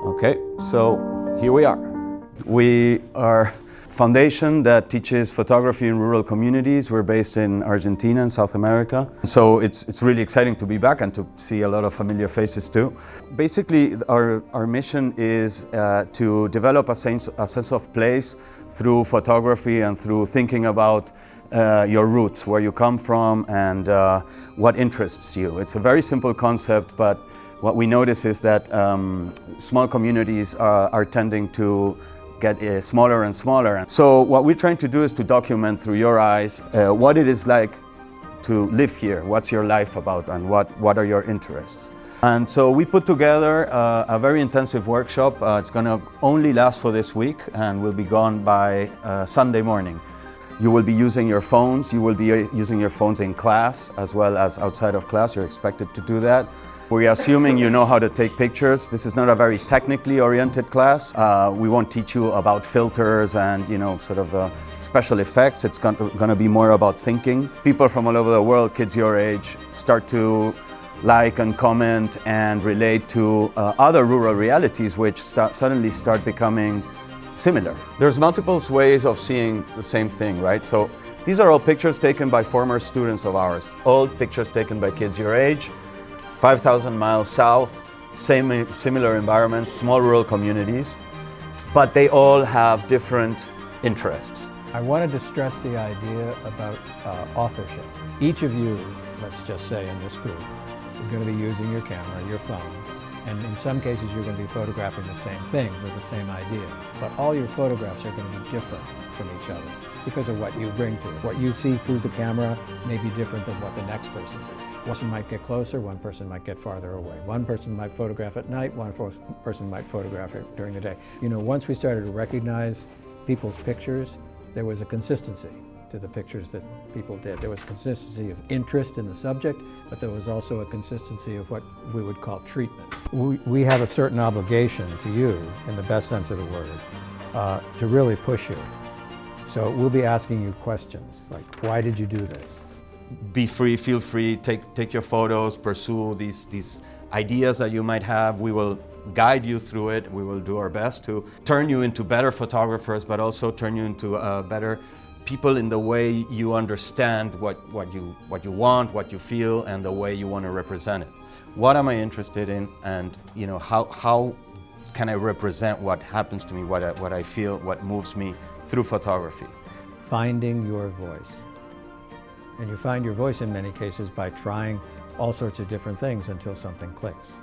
Okay, so here we are. We are a foundation that teaches photography in rural communities. We're based in Argentina in South America. So it's really exciting to be back and to see a lot of familiar faces too. Basically, our mission is to develop a sense of place through photography and through thinking about your roots, where you come from and what interests you. It's a very simple concept, but what we notice is that small communities are tending to get smaller and smaller. So what we're trying to do is to document through your eyes what it is like to live here, what's your life about, and what are your interests. And so we put together a very intensive workshop. It's going to only last for this week and will be gone by Sunday morning. You will be using your phones. You will be using your phones in class as well as outside of class. You're expected to do that. We're assuming you know how to take pictures. This is not a very technically oriented class. We won't teach you about filters and sort of special effects. It's going to be more about thinking. People from all over the world, kids your age, start to like and comment and relate to other rural realities which suddenly start becoming similar. There's multiple ways of seeing the same thing, right? So these are all pictures taken by former students of ours. All pictures taken by kids your age. 5,000 miles south, similar environments, small rural communities, but they all have different interests. I wanted to stress the idea about authorship. Each of you, let's just say in this group, is going to be using your camera, your phone, and in some cases you're going to be photographing the same things or the same ideas, but all your photographs are going to be different from each other because of what you bring to it. What you see through the camera may be different than what the next person sees. One person might get closer, one person might get farther away. One person might photograph at night, one person might photograph it during the day. Once we started to recognize people's pictures, there was a consistency to the pictures that people did. There was a consistency of interest in the subject, but there was also a consistency of what we would call treatment. We have a certain obligation to you, in the best sense of the word, to really push you. So we'll be asking you questions like, why did you do this? Be free, feel free, take your photos, pursue these ideas that you might have. We will guide you through it. We will do our best to turn you into better photographers, but also turn you into better people in the way you understand what you want, what you feel, and the way you want to represent it. What am I interested in, and how can I represent what happens to me, what I feel, what moves me through photography? Finding your voice. And you find your voice in many cases by trying all sorts of different things until something clicks.